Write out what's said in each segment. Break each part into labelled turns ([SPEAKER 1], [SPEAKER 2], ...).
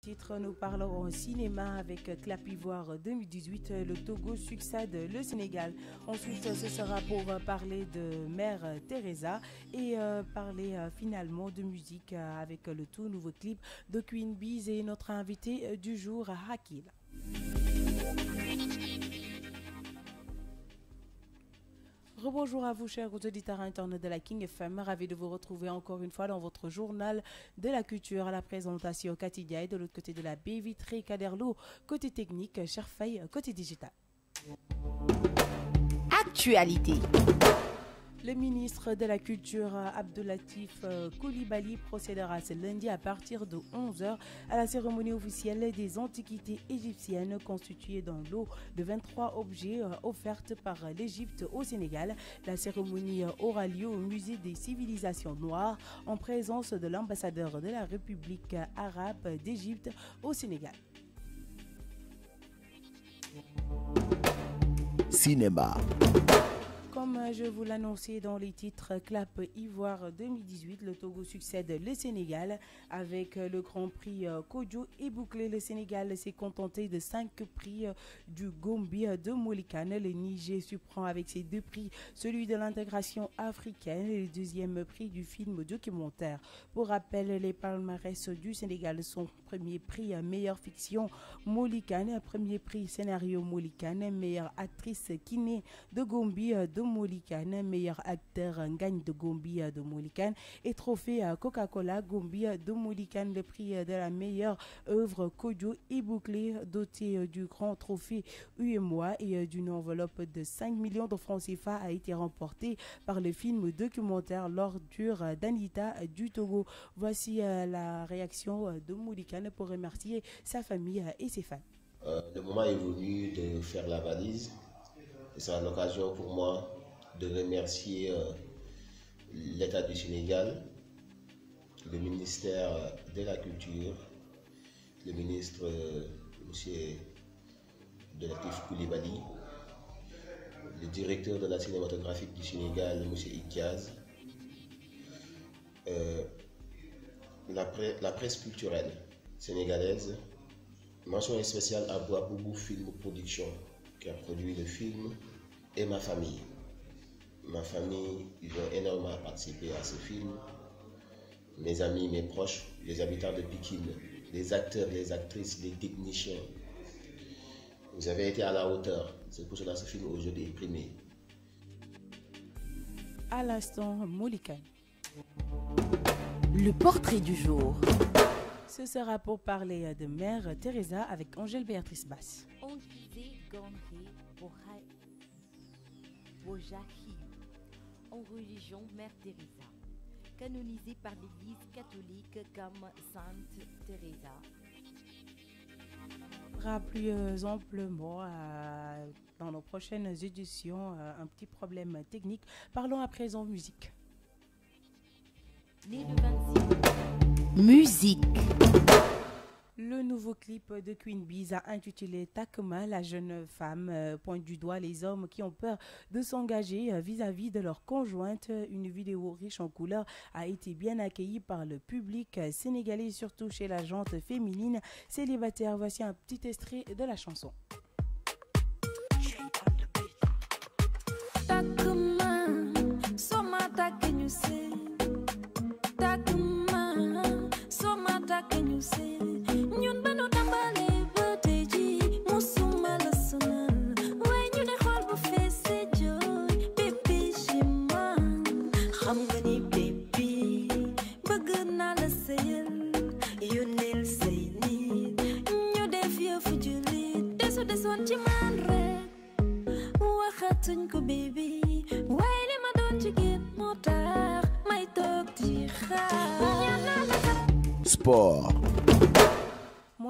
[SPEAKER 1] Titre, nous parlerons cinéma avec Clap Ivoire 2018. Le Togo succède le Sénégal. Ensuite, ce sera pour parler de Mère Teresa et parler finalement de musique avec le tout nouveau clip de Queen Bees et notre invité du jour, Hakil. Rebonjour à vous, chers auditeurs internet de la King FM. Ravi de vous retrouver encore une fois dans votre journal de la culture. À la présentation, Katidia et de l'autre côté de la baie vitrée, Kaderlo. Côté technique, Cherfaye, côté digital.
[SPEAKER 2] Actualité.
[SPEAKER 1] Le ministre de la Culture, Abdoulatif Coulibaly, procédera ce lundi à partir de 11h à la cérémonie officielle des antiquités égyptiennes constituée d'un lot de 23 objets offerts par l'Égypte au Sénégal. La cérémonie aura lieu au Musée des civilisations noires en présence de l'ambassadeur de la République arabe d'Égypte au Sénégal.
[SPEAKER 2] Cinéma.
[SPEAKER 1] Comme je vous l'annonçais dans les titres, Clap Ivoire 2018, le Togo succède le Sénégal avec le Grand Prix Kodjo et bouclé. Le Sénégal s'est contenté de 5 prix du Gombi de Molikane. Le Niger surprend avec ses 2 prix, celui de l'intégration africaine et le 2e prix du film documentaire. Pour rappel, les palmarès du Sénégal sont premier prix meilleure fiction Molikane, premier prix scénario Molikane, meilleure actrice Kiné de Gombi de Molikane, meilleur acteur Ngagne de Gombi de Molikane et trophée Coca-Cola Gombi de Molikane. Le prix de la meilleure œuvre Kodjo est bouclé, doté du grand trophée UEMOA et d'une enveloppe de 5 millions de francs CFA a été remporté par le film documentaire L'Ordure d'Anita du Togo. Voici la réaction de Molikane pour remercier sa famille et ses fans.
[SPEAKER 3] Le moment est venu de faire la valise. C'est l'occasion pour moi de remercier l'État du Sénégal, le ministère de la Culture, le ministre M. Abdoulatif Coulibaly, le directeur de la cinématographique du Sénégal, M. Ikiaz, la presse culturelle sénégalaise. Mention spéciale à Boubou Film Production qui a produit le film et ma famille. Ma famille, ils ont énormément participé à ce film. Mes amis, mes proches, les habitants de Pikine, les acteurs, les actrices, les techniciens. Vous avez été à la hauteur. C'est pour cela que ce film aujourd'hui est primé.
[SPEAKER 1] À l'instant, Molikane.
[SPEAKER 2] Le portrait du jour.
[SPEAKER 1] Ce sera pour parler de Mère Teresa avec Angèle Béatrice Basse.
[SPEAKER 4] En religion, Mère Teresa, canonisée par l'Église catholique comme Sainte Teresa.
[SPEAKER 1] Plus amplement dans nos prochaines éditions un petit problème technique. Parlons à présent musique.
[SPEAKER 4] Né le 26.
[SPEAKER 2] Musique.
[SPEAKER 1] Le nouveau clip de Queen Bees a intitulé Takma. La jeune femme pointe du doigt les hommes qui ont peur de s'engager vis-à-vis de leur conjointe. Une vidéo riche en couleurs a été bien accueillie par le public sénégalais, surtout chez la gente féminine célibataire. Voici un petit extrait de la chanson.
[SPEAKER 5] Takma, soma takenyuse. Takma, soma takenyuse.
[SPEAKER 2] Sport.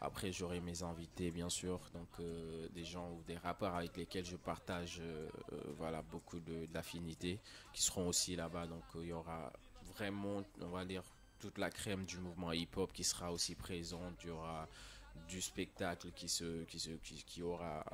[SPEAKER 6] Après, j'aurai mes invités, bien sûr, donc des gens ou des rappeurs avec lesquels je partage voilà, beaucoup d'affinités qui seront aussi là-bas. Donc, il y aura vraiment, on va dire, toute la crème du mouvement hip-hop qui sera aussi présente. Il y aura du spectacle qui aura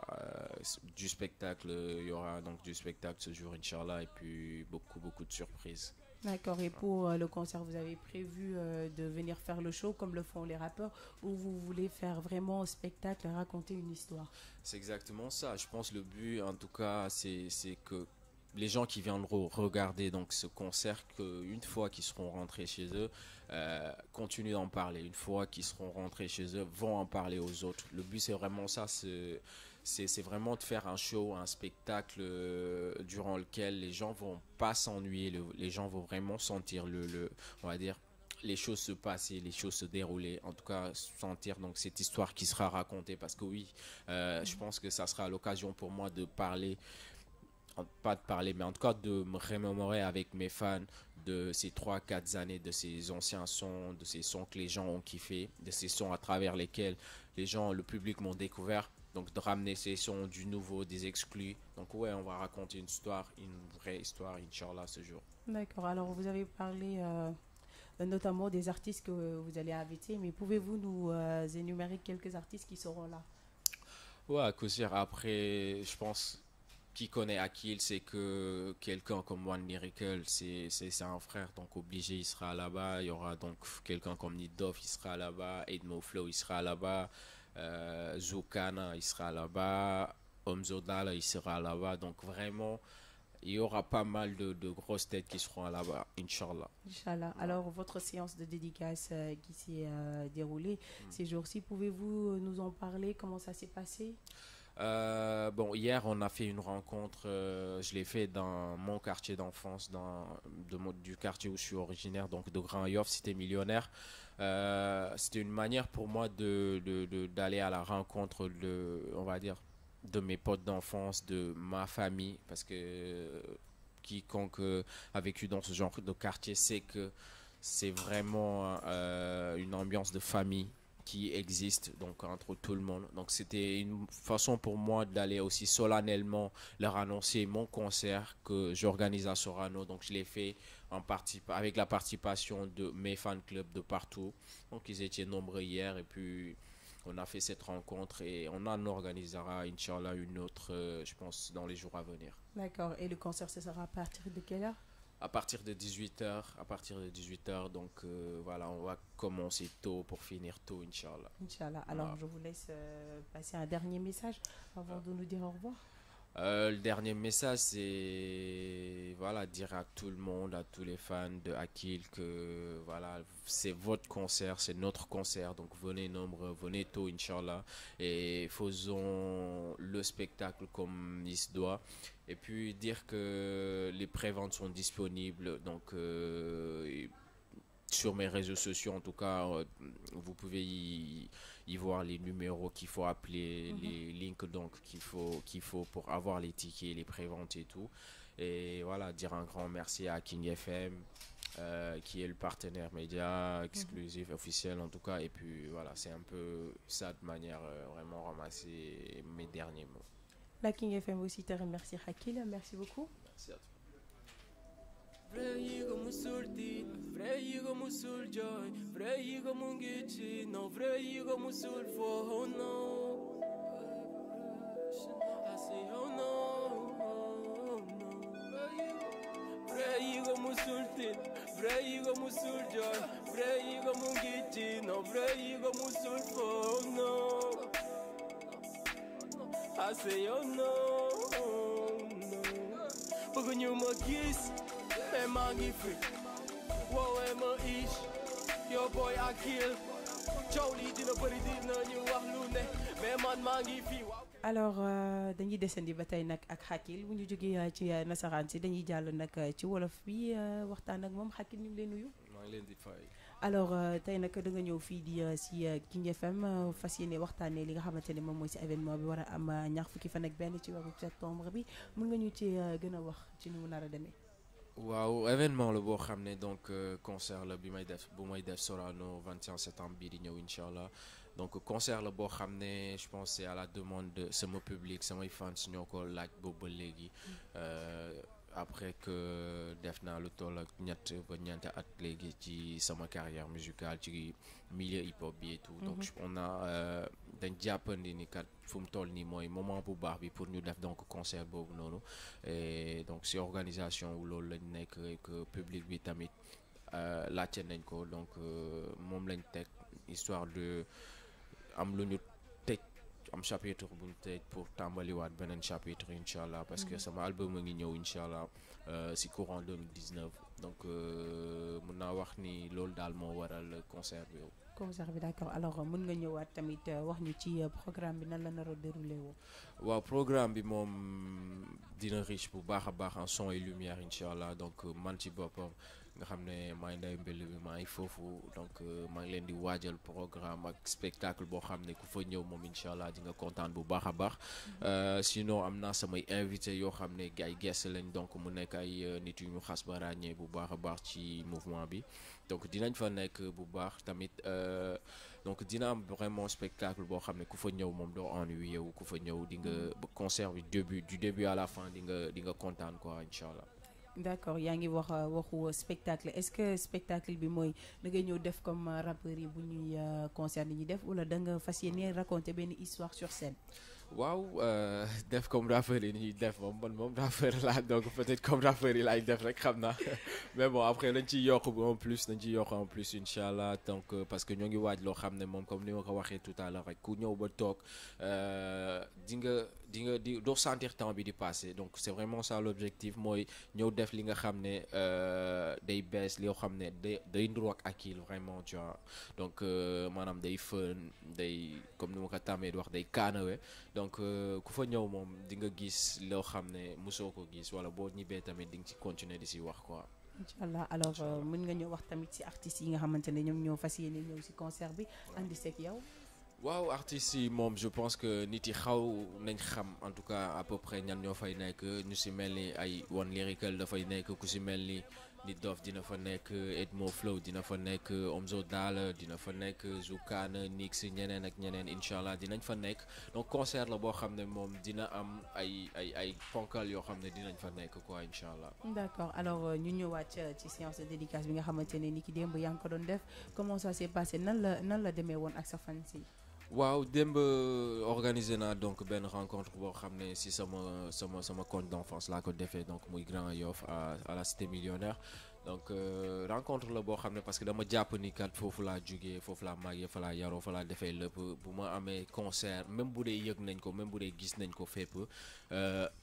[SPEAKER 6] du spectacle. Il y aura donc du spectacle ce jour, Inch'Allah, et puis beaucoup de surprises.
[SPEAKER 1] D'accord, et pour le concert, vous avez prévu de venir faire le show comme le font les rappeurs ou vous voulez faire vraiment un spectacle, raconter une histoire?
[SPEAKER 6] C'est exactement ça. Je pense le but, en tout cas, c'est que les gens qui viendront regarder donc ce concert, qu'une fois qu'ils seront rentrés chez eux, continuent d'en parler. Une fois qu'ils seront rentrés chez eux, vont en parler aux autres. Le but, c'est vraiment ça. C'est vraiment de faire un show, un spectacle durant lequel les gens vont pas s'ennuyer, les gens vont vraiment sentir on va dire, les choses se passer, les choses se dérouler, en tout cas sentir donc cette histoire qui sera racontée, parce que oui, je pense que ça sera l'occasion pour moi de parler, pas de parler, mais en tout cas de me remémorer avec mes fans de ces 3-4 années, de ces anciens sons, de ces sons que les gens ont kiffé, de ces sons à travers lesquels le public m'ont découvert. Donc de ramener ces sons, du nouveau, des exclus. Donc ouais, on va raconter une histoire, une vraie histoire, Inch'Allah, ce jour.
[SPEAKER 1] D'accord, alors vous avez parlé notamment des artistes que vous allez inviter, mais pouvez-vous nous énumérer quelques artistes qui seront là?
[SPEAKER 6] Ouais, Kousir, après, je pense, qui connaît Akil, c'est que quelqu'un comme One Lyrical, c'est un frère, donc obligé, il sera là-bas. Il y aura donc quelqu'un comme Nidoff, il sera là-bas. Edmo Flow, il sera là-bas. Zoukana, il sera là-bas. Omzodala, il sera là-bas. Donc vraiment, il y aura pas mal de grosses têtes qui seront là-bas, Inch'Allah.
[SPEAKER 1] Inch'Allah. Alors, votre séance de dédicace qui s'est déroulée ces jours-ci, pouvez-vous nous en parler? Comment ça s'est passé?
[SPEAKER 6] Bon, hier, on a fait une rencontre. Je l'ai fait dans mon quartier d'enfance, du quartier où je suis originaire, donc de Grand Yoff, Cité Millionnaire. C'était une manière pour moi d'aller à la rencontre on va dire, de mes potes d'enfance, de ma famille, parce que quiconque a vécu dans ce genre de quartier sait que c'est vraiment une ambiance de famille qui existe donc entre tout le monde. Donc c'était une façon pour moi d'aller aussi solennellement leur annoncer mon concert que j'organise à Sorano. Donc je l'ai fait avec la participation de mes fan clubs de partout. Donc ils étaient nombreux hier, et puis on a fait cette rencontre et on en organisera Inch'Allah une autre, je pense, dans les jours à venir.
[SPEAKER 1] D'accord, et le concert, ce sera à partir de quelle heure?
[SPEAKER 6] À partir de 18h, donc voilà, on va commencer tôt pour finir tôt, Inch'Allah.
[SPEAKER 1] Inch'Allah. Alors, je vous laisse passer un dernier message avant de nous dire au revoir.
[SPEAKER 6] Le dernier message, c'est voilà, dire à tout le monde, à tous les fans de Akil que voilà, c'est votre concert, c'est notre concert, donc venez nombreux, venez tôt, Inch'Allah, et faisons le spectacle comme il se doit. Et puis dire que les préventes sont disponibles, donc sur mes réseaux sociaux en tout cas, vous pouvez y voir les numéros qu'il faut appeler, les links donc qu'il faut pour avoir les tickets, les préventes et tout. Et voilà, dire un grand merci à King FM qui est le partenaire média exclusif, officiel en tout cas. Et puis voilà, c'est un peu ça de manière vraiment ramasser mes derniers mots.
[SPEAKER 1] La King FM aussi te remercie, Akil. Merci beaucoup.
[SPEAKER 6] Merci à toi.
[SPEAKER 7] Vrei musulti, vrei musul joy, vrei mungichi, no vrei musul for oh no. I say oh no, oh no. Vrei musulti, vrei musul joy, vrei mungichi, no vrei musul for oh no. I say oh no, oh no. Pag nyo mag-kiss, mangi free. Whoa, Emma Ish, your boy Akil. Jolly dina bari dina ñu wax lu ne, mais man mangi fi.
[SPEAKER 1] Alors dañuy descendi ba tey nag ak Akil bu ñu jógee ci nasaraan si dañuy jàll nag ci wolof bi waxtaan ak moom. Akil ñu ngi lay nuyu.
[SPEAKER 6] maa ngi leen di fay.
[SPEAKER 1] Alors tey nag da nga ñëw fii di si King FM fas yéene waxtaanee li nga xamante ne moom mooy si événement bi war a am ñaar fukki fan ak benn ci weeru septembre bi, mën nga ñu ci gën a wax ci nu mu nar a demee.
[SPEAKER 6] waaw événement la boo xam ne donc concert la bu may def Sorano 21 septembre bii di ñëw Inch'Allah. donc concert la boo xam ne je pense c'est à la demande de sama public samay fans ñoo ko laaj boobu ba léegi après que def naa lu toll ak ñett ba ñeenti at léegi ci sama carrière musicale ci milieu hip hop bi et tout donc on a dañ jàppandi ni kat fu mu toll nii mooy moment bu baax bi pour ñu def donc concert boobu noonu et donc si organisation wu loolu lañ nekk que public bi tamit laajte nañ ko donc moom lañ teg histoire de am lu ñu tëj am chapitre bu ñu tëj pour tàmbaliwaat beneen chapitre incha allah parce que sama album a ngi ñëw incha allah si courant 2019 donc mun naa wax ni loolu daal moo waral concert bi.
[SPEAKER 1] concert bi d'accord alors mën nga ñëwaat tamit wax ñu ci programme bi nan la nar a déroulé woo.
[SPEAKER 6] waaw programme bi moom dina riche bu baax a baax en son et lumière incha allah donc man ci boppam nga xam ne maay nday mbell bi maa ngi foofu donc maa ngi leen di waajal programme ak spectacle boo xam ne ku fa ñëw moom incha allah di nga kontaan bu baax a baax sinon am naa samay invité yoo xam ne ay guest lañ donc mu nekk ay nit yu ñu xas ba ràññee bu baax a baax ci mouvement bi donc dinañ fa nekk bu baax tamit donc dina am vraiment spectacle boo xam ne ku fa ñëw moom doo ennuyé wu ku fa ñëw di nga concert bi du début à la fin di nga kontaan quoi incha allah.
[SPEAKER 1] d'accord yaa ngi waxu spectacle est-ce que spectacle bi mooy da ngay ñëw def comme rappeurs yi bu ñuy concert ni ñuy def wala da nga fas yéene raconter benn histoire sur scène.
[SPEAKER 6] waaw def comme rappeurs yi ñuy def moom rappeur laa donc peut-être comme rappeurs yi laay def rek xam naa mais bon après dañ ciy yokk en plus incha allah donc parce que ñoo ngi waaj loo xam ne moom comme ni ma ko waxee tout à l'heure rek ku ñëw ba toog di doo sentir temps bi di passer donc c'est vraiment ça l'objectif mooy ñëw def li nga xam ne day bees li nga xam ne day nduru ak akil vraiment tu vois donc maanaam day fën day comme ni ma ko tàmmee di wax day kaanawe donc ku fa ñëw moom di nga gis loo xam ne mosoo ko gis wala boo ñibbee tamit di nga ci continuer di si wax quoi.
[SPEAKER 1] incha allah alors mën nga ñëw wax tamit ci artistes yi nga xamante ne ñoom ñoo fas yéene ñëw ci concert bi andi seeg yow.
[SPEAKER 6] waaw artistes yi moom je pense que nit yi xaw nañ xam en tout cas à peu près ñan ñoo fay nekk ñu si mel ni ay One Lyrical dafay nekk ku si mel ni Nit Dof dina fa nekk Edmo Flow dina fa nekk Omzo Dollar dina fa nekk Zoukane Nix ñeneen ak ñeneen incha allah dinañ fa nekk donc concert la boo xam ne moom dina am ay ponkal yoo xam ne dinañ fa nekk quoi incha allah.
[SPEAKER 1] d'accord alors ñu ñëwaat ci séance de dédicace bi nga xamante ne ni ki démb yaa ngi ko doon def comment ça s'est passé nan la demee woon ak sa fans yi.
[SPEAKER 6] waaw démb organisé naa donc benn rencontre boo xam ne si sama compte d'enfance laa ko defee donc muy Grand Yoff à la Cité Millionnaire donc rencontre la boo xam ne parce que dama jàpp ni kat foofu laa jugee foofu laa màggee fa laa yaroo fa laa defee lépp bu ma amee concert même bu dee yëg nañ ko même bu dee gis nañ ko fépp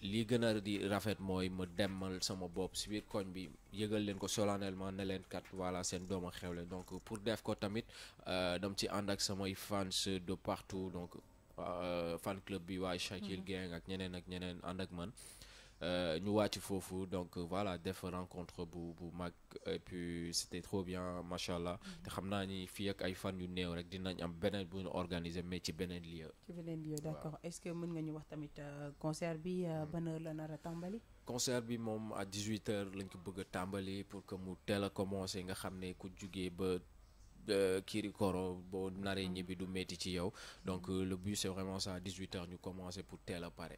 [SPEAKER 6] li gën a di rafet mooy ma demal sama bopp si biir koñ bi yëgal leen ko solennellement ne leen kat voilà seen doom a xewle donc pour def ko tamit dam ci ànd ak samay fans de partout donc fan club bi waa Shakil Gang ak ñeneen ànd ak man ñu wàcc foofu donc voilà def rencontre bu mag et puis c'était trop bien machallah te xam naa ni fii ak ay fan yu néew rek dinañ am beneen bu ñu organiser mais ci beneen lieu.
[SPEAKER 1] d'accord est-ce que mën nga ñu wax tamit concert bi ban heure la nar a tàmbali.
[SPEAKER 6] concert bi moom à 18h lañ ko bëgg a tàmbali pour que mu teel a commencer nga xam ne ku jugee ba. Kirikoro boo naree ñibbi du métti ci yow donc le but c'est vraiment ça à 18h ñu commencer pour teel a pare.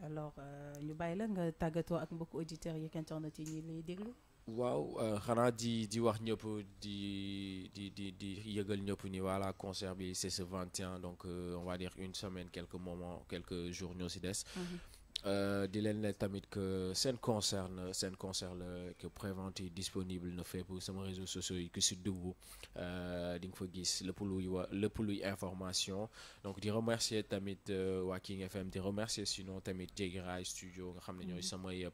[SPEAKER 1] alors ñu bàyyi la nga tàggatoo ak mbokku auditeurs yi internet yi ñi lay déglu.
[SPEAKER 6] waaw xanaa di wax ñëpp di yëgal ñëpp ni voilà concert bi c'est ce 21 donc on va dire une semaine quelques jours ñoo ci des. di leen ne tamit que seen concert la que prévente yi disponible na fépp sama réseaux sociaux yi ku si dugg di nga fa gis lépp luy information donc di remercier tamit waa King FM di remercier sinon tamit Jéggi Raay Studio nga xam ne ñooy samay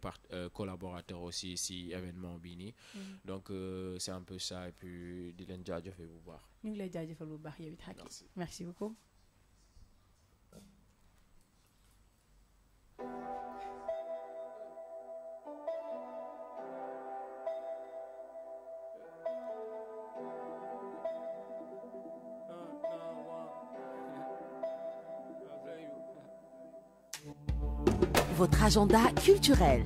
[SPEAKER 6] collaborateurs aussi si événement bi nii donc c'est un peu ça et puis di leen jaajëfal bu baax.
[SPEAKER 1] ñu ngi lay jaajëfal bu baax yow it Hakim. Merci beaucoup.
[SPEAKER 2] Votre agenda culturel.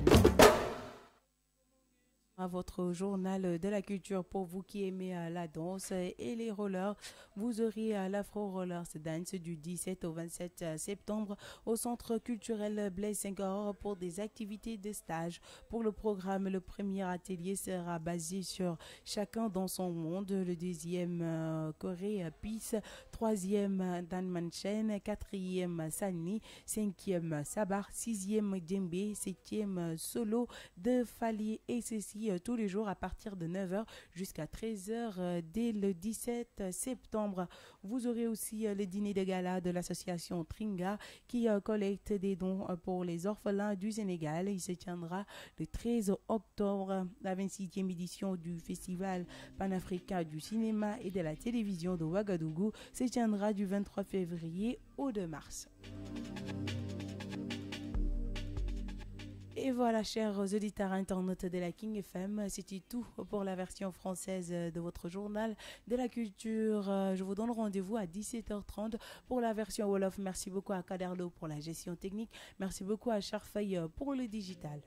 [SPEAKER 1] à votre journal de la culture. Pour vous qui aimez la danse et les rollers, vous aurez l'Afro Rollers Dance du 17 au 27 septembre au Centre culturel Blaise Senghor pour des activités de stage. Pour le programme, le premier atelier sera basé sur Chacun dans son monde, le deuxième Corée Peace, troisième Danmanchen, quatrième Sani, cinquième Sabar, sixième Djembe, septième Solo de Fali, et ceci tous les jours à partir de 9h jusqu'à 13h dès le 17 septembre. Vous aurez aussi le dîner de gala de l'association Tringa qui collecte des dons pour les orphelins du Sénégal. Il se tiendra le 13 octobre, la 26e édition du Festival panafricain du cinéma et de la télévision de Ouagadougou se tiendra du 23 février au 2 mars. Et voilà, chers auditeurs internautes de la King FM, c'était tout pour la version française de votre journal de la culture. Je vous donne rendez-vous à 17h30 pour la version Wolof. Merci beaucoup à Kaderlo pour la gestion technique. Merci beaucoup à Charfay pour le digital.